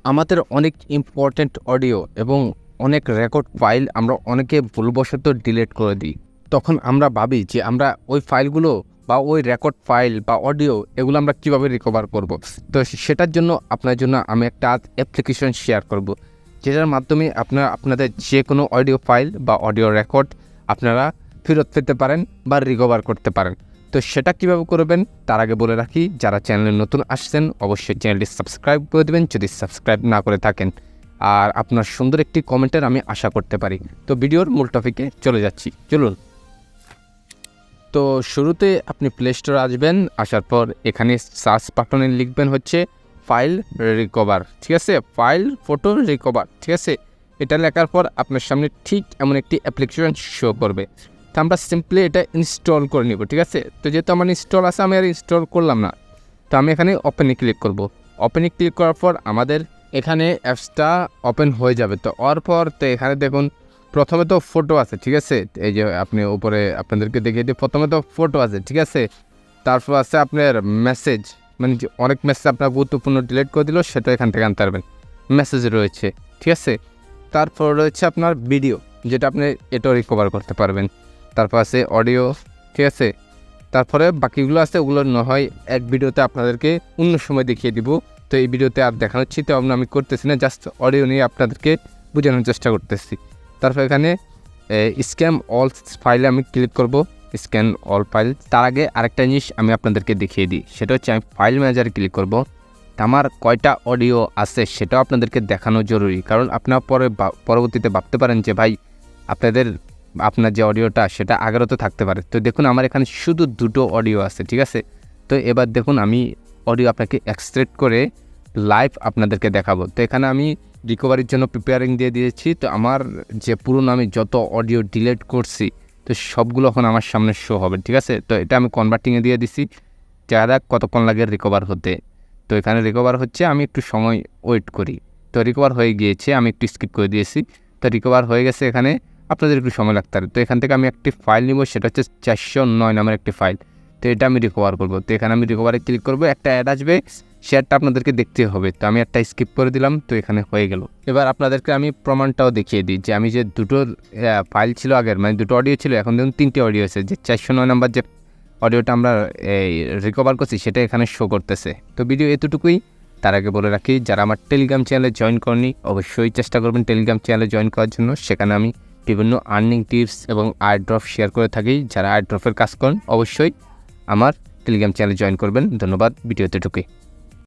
আমাদের অনেক important audio এবং অনেক রেকর্ড ফাইল আমরা অনেকে ভুলবশত ডিলিট করে দিই। তখন আমরা ভাবি যে আমরা ওই ফাইলগুলো বা ওই রেকর্ড ফাইল বা অডিও এগুলো আমরা কীভাবে রিকভার করব। তো সেটার জন্য আপনার জন্য আমি একটা অ্যাপ্লিকেশন শেয়ার করব, যেটার মাধ্যমে আপনাদের যে কোনো অডিও ফাইল বা অডিও রেকর্ড আপনারা ফেরত পেতে পারেন বা রিকভার করতে পারেন। তো সেটা কীভাবে করবেন তার আগে বলে রাখি, যারা চ্যানেলে নতুন আসছেন অবশ্যই চ্যানেলটি সাবস্ক্রাইব করে দেবেন যদি সাবস্ক্রাইব না করে থাকেন, আর আপনার সুন্দর একটি কমেন্টের আমি আশা করতে পারি। তো ভিডিওর মূল টপিকে চলে যাচ্ছি, চলুন। তো শুরুতে আপনি প্লে স্টোরে আসবেন, আসার পর এখানে সার্চ বাটনে লিখবেন হচ্ছে ফাইল রিকভার, ঠিক আছে, ফাইল ফটো রিকভার, ঠিক আছে। এটা লেখার পর আপনার সামনে ঠিক এমন একটি অ্যাপ্লিকেশন শো করবে। তো আমরা সিম্পলি এটা ইনস্টল করে নিব, ঠিক আছে। তো যেহেতু আমার ইনস্টল আছে আমি আর ইনস্টল করলাম না, তো আমি এখানে ওপেনে ক্লিক করব। ওপেনে ক্লিক করার পর আমাদের এখানে অ্যাপসটা ওপেন হয়ে যাবে। তো ওর পর তো এখানে দেখুন প্রথমে তো ফটো আছে, ঠিক আছে। এই যে আপনি উপরে আপনাদেরকে দেখিয়ে দিই, প্রথমে তো ফটো আছে, ঠিক আছে। তারপর আছে আপনার মেসেজ, মানে যে অনেক মেসেজ আপনার গুরুত্বপূর্ণ ডিলিট করে দিল সেটা এখান থেকে আনতে পারবেন, মেসেজ রয়েছে, ঠিক আছে। তারপর রয়েছে আপনার ভিডিও, যেটা আপনি এটাও রিকভার করতে পারবেন। তারপর আছে অডিও, ঠিক আছে। তারপরে বাকিগুলো আছে, ওগুলো না হয় এক ভিডিওতে আপনাদেরকে অন্য সময় দেখিয়ে দিব। তো এই ভিডিওতে আর দেখানোর চিন্তা ভাবনা আমি করতেছি না, জাস্ট অডিও নিয়ে আপনাদেরকে বোঝানোর চেষ্টা করতেছি। তারপর এখানে স্ক্যান অল ফাইলে আমি ক্লিক করব, স্ক্যান অল ফাইল। তার আগে আরেকটা জিনিস আমি আপনাদেরকে দেখিয়ে দিই, সেটা হচ্ছে আমি ফাইল ম্যানেজারে ক্লিক করব। আমার কয়টা অডিও আছে সেটাও আপনাদেরকে দেখানো জরুরি, কারণ আপনার পরবর্তীতে ভাবতে পারেন যে ভাই আপনার যে অডিওটা সেটা আগেরও তো থাকতে পারে। তো দেখুন আমার এখানে শুধু 2টো অডিও আছে, ঠিক আছে। তো এবার দেখুন আমি অডিও আপনাকে এক্সট্রাক্ট করে লাইভ আপনাদেরকে দেখাবো। তো এখানে আমি রিকভারির জন্য প্রিপেয়ারিং দিয়ে দিয়েছি। তো আমার যে পুরনো আমি যত অডিও ডিলিট করছি তো সবগুলো এখন আমার সামনে শো হবে, ঠিক আছে। তো এটা আমি কনভার্টিংয়ে দিয়ে দিছি, যারা কতক্ষণ লাগে রিকভার হতে। তো এখানে রিকভার হচ্ছে, আমি একটু সময় ওয়েট করি। তো রিকভার হয়ে গিয়েছে, আমি একটু স্কিপ করে দিয়েছি। তো রিকভার হয়ে গেছে, এখানে আপনাদের একটু সময় লাগতে পারে। তো এখান থেকে আমি একটি ফাইল নিব, সেটা হচ্ছে 409 নামের একটি ফাইল। তো এটা আমি রিকভার করব। তো এখানে আমি রিকভারে ক্লিক করব, একটা অ্যাড আসবে, শেয়ারটা আপনাদেরকে দেখতে হবে। তো আমি একটা স্কিপ করে দিলাম, তো এখানে হয়ে গেল। এবার আপনাদেরকে আমি প্রমাণটাও দেখিয়ে দিই যে আমি যে দুটো ফাইল ছিল আগের, মানে দুটো অডিও ছিল, এখন দেখুন 3টে অডিও আছে। যে 409 নাম্বার যে অডিওটা আমরা রিকভার করছি সেটা এখানে শো করতেছে। তো ভিডিও এতটুকুই। তার আগে বলে রাখি, যারা আমার টেলিগ্রাম চ্যানেলে জয়েন করেনি অবশ্যই চেষ্টা করবেন টেলিগ্রাম চ্যানেলে জয়েন করার জন্য। সেখানে আমি বিভিন্ন আর্নিং টিপস এবং আয়ারড্রপ শেয়ার করে থাকি। যারা আয়ারড্রপের কাজ করেন অবশ্যই আমার টেলিগ্রাম চ্যানেলে জয়েন করবেন। ধন্যবাদ, ভিডিওতে ঢুকে।